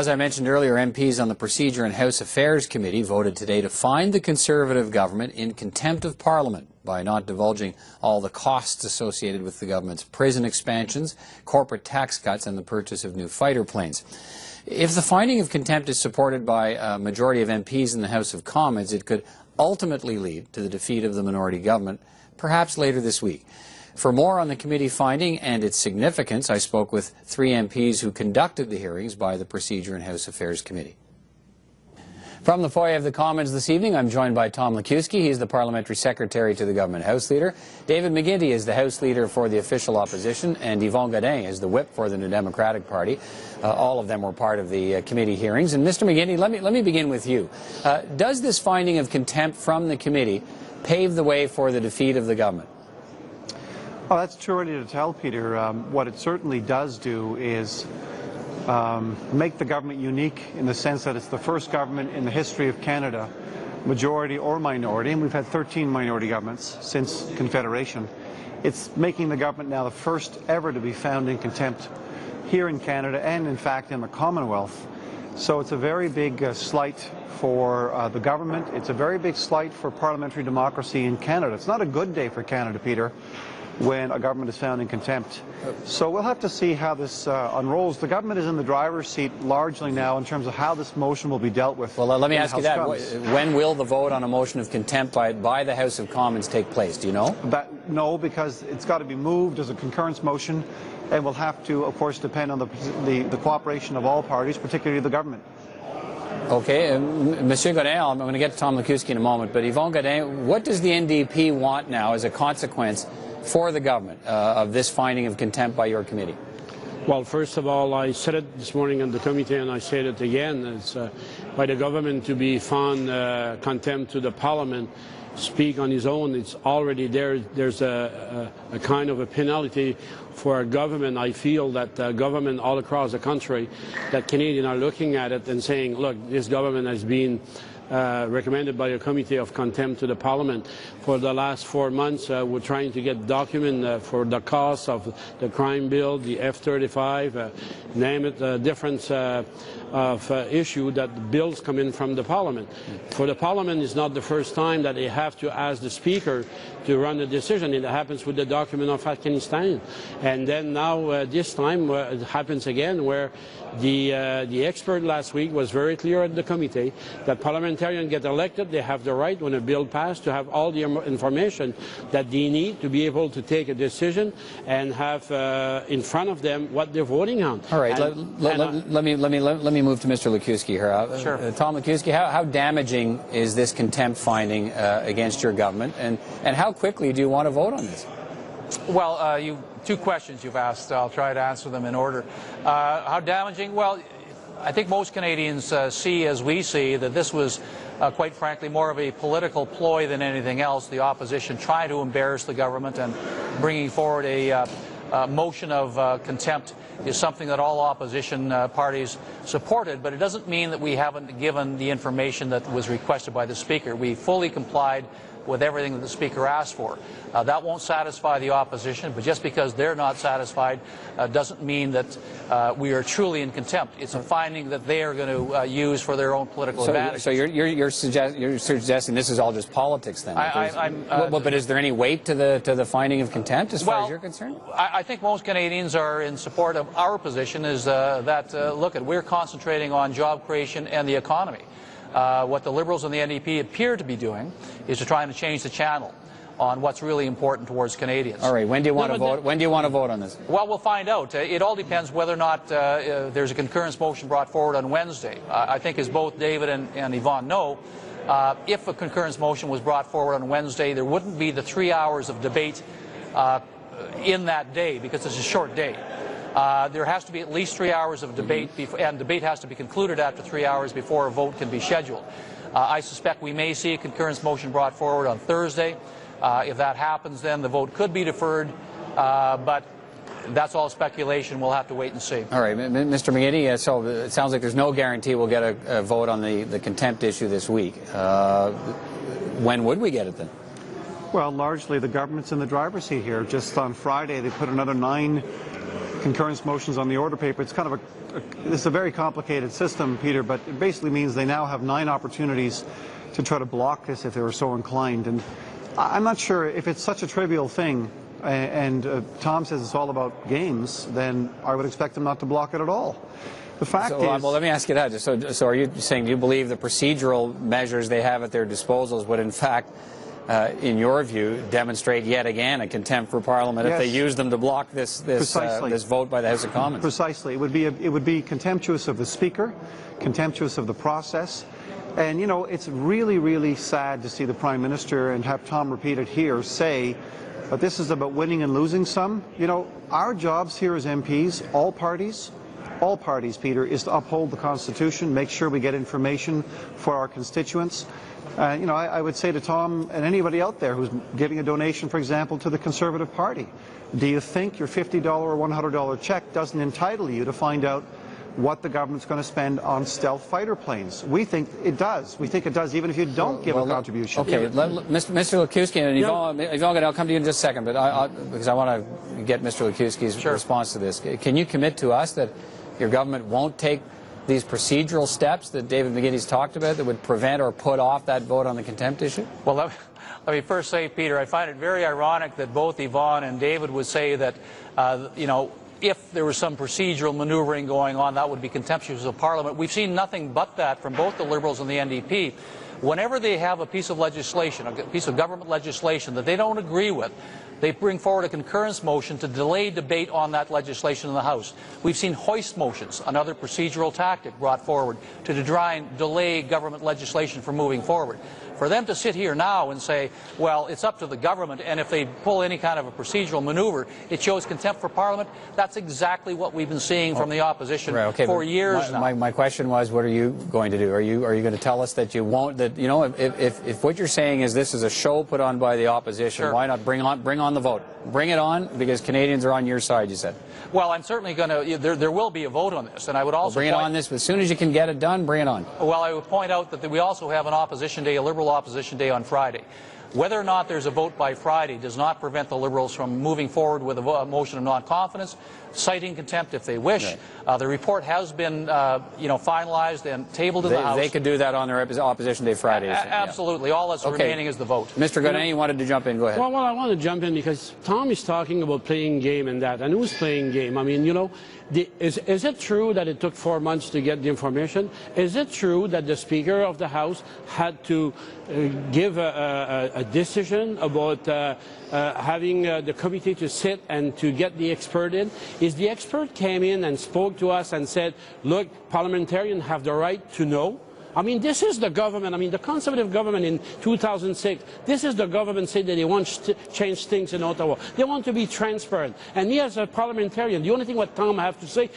as I mentioned earlier, MPs on the Procedure and House Affairs Committee voted today to find the Conservative government in contempt of Parliament by not divulging all the costs associated with the government's prison expansions, corporate tax cuts and the purchase of new fighter planes. If the finding of contempt is supported by a majority of MPs in the House of Commons, it could ultimately lead to the defeat of the minority government, perhaps later this week. For more on the committee finding and its significance, I spoke with 3 MPs who conducted the hearings by the Procedure and House Affairs Committee. From the foyer of the Commons this evening, I'm joined by Tom Likiewski. He's the Parliamentary Secretary to the Government House Leader. David McGuinty is the House Leader for the Official Opposition, and Yvon Godin is the Whip for the New Democratic Party. All of them were part of the committee hearings. And Mr. McGuinty, let me begin with you. Does this finding of contempt from the committee pave the way for the defeat of the government? Well, that's too early to tell, Peter. What it certainly does do is make the government unique in the sense that it's the first government in the history of Canada, majority or minority, and we've had 13 minority governments since Confederation. It's making the government now the first ever to be found in contempt here in Canada and, in fact, in the Commonwealth. So it's a very big slight for the government. It's a very big slight for parliamentary democracy in Canada. It's not a good day for Canada, Peter, when a government is found in contempt. So we'll have to see how this unrolls. The government is in the driver's seat largely now in terms of how this motion will be dealt with. Well, let me ask you that. When will the vote on a motion of contempt by the House of Commons take place? Do you know? No, because it's got to be moved as a concurrence motion, and will have to, of course, depend on the cooperation of all parties, particularly the government. Okay, Monsieur Godin, I'm going to get to Tom Likiewski in a moment, but Yvon Godin, what does the NDP want now as a consequence for the government of this finding of contempt by your committee? Well, first of all, I said it this morning on the committee, and I said it again. It's by the government to be found contempt to the Parliament, speak on his own. It's already there. There's a kind of a penalty for a government. I feel that government all across the country, that Canadians are looking at it and saying, look, this government has been recommended by a committee of contempt to the Parliament. For the last 4 months, we're trying to get document for the cost of the crime bill, the F35, name it, difference of issue that bills come in from the Parliament. For the Parliament, it's not the first time that they have to ask the Speaker to run a decision. It happens with the document of Afghanistan. And then now, this time, it happens again, where the expert last week was very clear at the committee that parliamentarians get elected, they have the right, when a bill passed, to have all the information that they need to be able to take a decision and have in front of them what they're voting on. All right, let me move to Mr. Likiewski here. Sure. Tom Likiewski, how damaging is this contempt finding against your government, and how quickly do you want to vote on this? Well, two questions you've asked. I'll try to answer them in order. How damaging? Well, I think most Canadians see, as we see, that this was, quite frankly, more of a political ploy than anything else. The opposition trying to embarrass the government, and bringing forward a motion of contempt is something that all opposition parties supported, but it doesn't mean that we haven't given the information that was requested by the Speaker. We fully complied with everything that the Speaker asked for. That won't satisfy the opposition, but just because they're not satisfied doesn't mean that we are truly in contempt. It's a finding that they are going to use for their own political advantage. So you're suggesting this is all just politics then? But is there any weight to the finding of contempt as far as you're concerned? I think most Canadians are in support of our position, is that, look, we're concentrating on job creation and the economy. What the Liberals and the NDP appear to be doing is to try to change the channel on what's really important towards Canadians. All right. When do you want to vote? When do you want to vote on this? Well, we'll find out. It all depends whether or not there's a concurrence motion brought forward on Wednesday. I think, as both David and Yvonne know, if a concurrence motion was brought forward on Wednesday, there wouldn't be the 3 hours of debate in that day, because it's a short day. There has to be at least 3 hours of debate, and debate has to be concluded after 3 hours before a vote can be scheduled. I suspect we may see a concurrence motion brought forward on Thursday. If that happens, then the vote could be deferred, but that's all speculation. We'll have to wait and see. All right, Mr. McGuinty, so it sounds like there's no guarantee we'll get a vote on the contempt issue this week. When would we get it then? Well, largely the government's in the driver's seat here. Just on Friday, they put another 9 concurrence motions on the order paper. It's kind of it's a very complicated system, Peter, but it basically means they now have 9 opportunities to try to block this if they were so inclined. And I'm not sure if it's such a trivial thing, and Tom says it's all about games, then I would expect them not to block it at all. The fact is... Well, let me ask you that. So are you saying, do you believe the procedural measures they have at their disposals would in fact, in your view, demonstrate yet again a contempt for Parliament if they use them to block this vote by the House of Commons? Precisely. It would be contemptuous of the Speaker, contemptuous of the process. And, you know, it's really, really sad to see the Prime Minister, and have Tom repeat it here, say that this is about winning and losing some. You know, our jobs here as MPs, all parties, Peter, is to uphold the Constitution, make sure we get information for our constituents. You know, I would say to Tom and anybody out there who's giving a donation, for example, to the Conservative Party, do you think your $50 or $100 check doesn't entitle you to find out what the government's going to spend on stealth fighter planes? We think it does. We think it does, even if you don't give a contribution. Okay, Mr. Lekuski, and Yvonne, I'll come to you in just a second, but because I want to get Mr. Lekuski's response to this. Can you commit to us that your government won't take these procedural steps that David McGuinness talked about that would prevent or put off that vote on the contempt issue? Well, let me first say, Peter, I find it very ironic that both Yvonne and David would say that, you know, if there was some procedural maneuvering going on, that would be contemptuous of Parliament. We've seen nothing but that from both the Liberals and the NDP. Whenever they have a piece of legislation, a piece of government legislation that they don't agree with, they bring forward a concurrence motion to delay debate on that legislation in the House. We've seen hoist motions, another procedural tactic brought forward to try and delay government legislation from moving forward. For them to sit here now and say, well, it's up to the government, and if they pull any kind of a procedural maneuver, it shows contempt for Parliament, that's exactly what we've been seeing from the opposition for years now. My question was, what are you going to do? Are you going to tell us that you won't, that, you know, if what you're saying is this is a show put on by the opposition, why not bring on the vote? Bring it on, because Canadians are on your side, you said. Well, I'm certainly going to, there will be a vote on this, and I would also bring it on this, as soon as you can get it done, bring it on. Well, I would point out that we also have an opposition day, a Liberal opposition day on Friday. Whether or not there's a vote by Friday does not prevent the Liberals from moving forward with a motion of non-confidence, citing contempt if they wish. Right. The report has been, you know, finalized and tabled in the House. They could do that on their opposition day Friday. Absolutely. All that's remaining is the vote. Mr. Godin, you wanted to jump in. Go ahead. Well, I want to jump in because Tom is talking about playing game and that. And who's playing game? I mean, you know, is it true that it took 4 months to get the information? Is it true that the Speaker of the House had to give a decision about having the committee to sit and to get the expert in? Is the expert came in and spoke to us and said, look, parliamentarians have the right to know? I mean, this is the government. I mean, the Conservative government in 2006, this is the government saying that they want to change things in Ottawa. They want to be transparent. And me as a parliamentarian, the only thing what Tom have to say,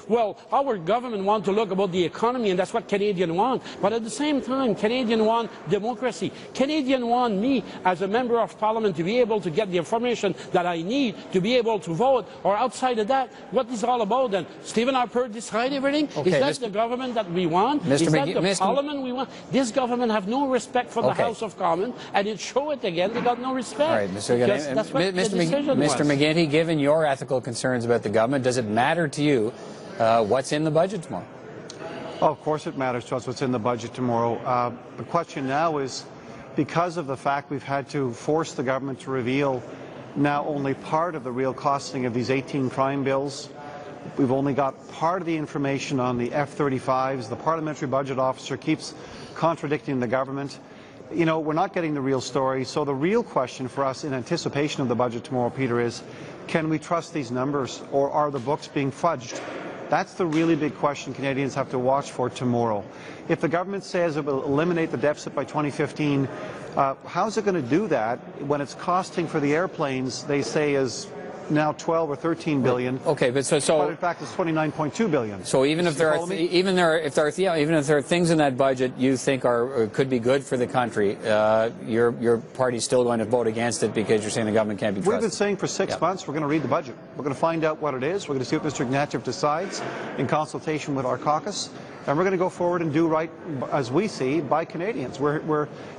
well, our government want to look about the economy, and that's what Canadians want. But at the same time, Canadians want democracy. Canadians want me as a member of Parliament to be able to get the information that I need to be able to vote. Or outside of that, what is all about then? Stephen Harper decide everything? Okay, is that the government that we want? Is that the Parliament we want? This government have no respect for the House of Commons, and it show it again. They got no respect. All right, Mr. McGuinty, given your ethical concerns about the government, does it matter to you what's in the budget tomorrow? Oh, of course it matters to us what's in the budget tomorrow. The question now is, because of the fact we've had to force the government to reveal now only part of the real costing of these 18 crime bills, we've only got part of the information on the F-35s. The Parliamentary Budget Officer keeps contradicting the government. You know, we're not getting the real story. So the real question for us in anticipation of the budget tomorrow, Peter, is can we trust these numbers, or are the books being fudged? That's the really big question Canadians have to watch for tomorrow. If the government says it will eliminate the deficit by 2015, how's it going to do that when it's costing for the airplanes, they say, is now 12 or 13 billion. Okay, but but in fact it's 29.2 billion. So even if there are even if there are things in that budget you think could be good for the country, your party's still going to vote against it because you're saying the government can't be trusted. We've been saying for 6 months we're going to read the budget. We're going to find out what it is. We're going to see what Mr. Ignatieff decides in consultation with our caucus. and we're going to go forward and do right, as we see, by Canadians.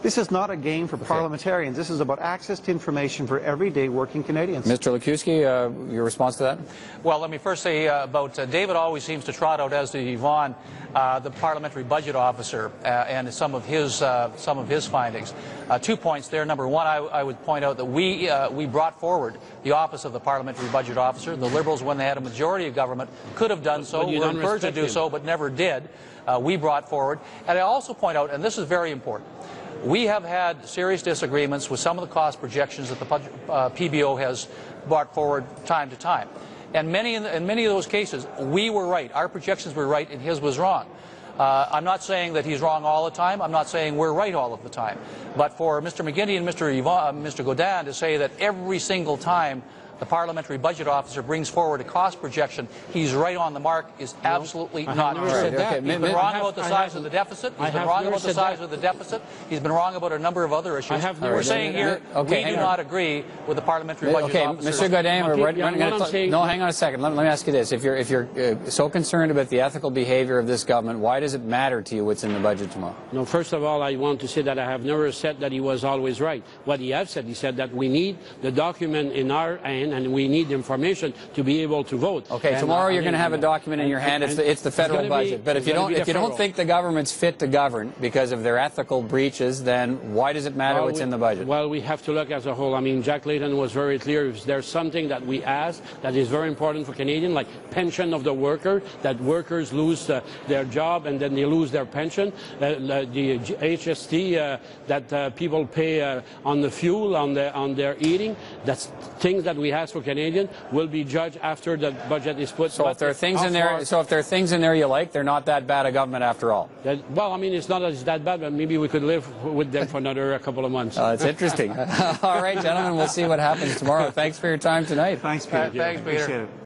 This is not a game for parliamentarians. This is about access to information for everyday working Canadians. Mr. Lukuski, your response to that? Well, let me first say about David always seems to trot out, as does Yvonne, the Parliamentary Budget Officer and some of his findings. 2 points there. Number one, I would point out that we brought forward the office of the Parliamentary Budget Officer. The Liberals, when they had a majority of government, could have done so, were encouraged to do so, but never did. We brought forward. And I also point out, and this is very important, we have had serious disagreements with some of the cost projections that the PBO has brought forward time to time. And in many of those cases, we were right. Our projections were right and his was wrong. I'm not saying that he's wrong all the time. I'm not saying we're right all of the time. But for Mr. McGuinty and Mr. Godin to say that every single time the Parliamentary Budget Officer brings forward a cost projection, he's right on the mark, is absolutely not true. He's been wrong about the size of the deficit. He's been wrong about the size of the deficit. He's been wrong about a number of other issues. We're saying here we do not agree with the Parliamentary Budget Officer. Mr. Godin, no, hang on a second. Let me ask you this. If you're so concerned about the ethical behavior of this government, why does it matter to you what's in the budget tomorrow? No, first of all, I want to say that I have never said that he was always right. What he has said, he said that we need the document in our hand and we need information to be able to vote. Okay, tomorrow you're going to have a document in your hand. It's the federal budget. But if you don't think the government's fit to govern because of their ethical breaches, then why does it matter what's in the budget? Well, we have to look as a whole. I mean, Jack Layton was very clear. If there's something that we ask that is very important for Canadians, like pension of the worker, that workers lose their job and then they lose their pension, the HST that people pay on the fuel, on their eating, that's things that we ask for Canadian will be judged after the budget is put. So if there are things in there, you like, they're not that bad a government after all. Well, I mean, it's not that bad, but maybe we could live with them for another couple of months. It's interesting. All right, gentlemen, we'll see what happens tomorrow. Thanks for your time tonight. Thanks, Peter. Thanks, Peter. Appreciate it.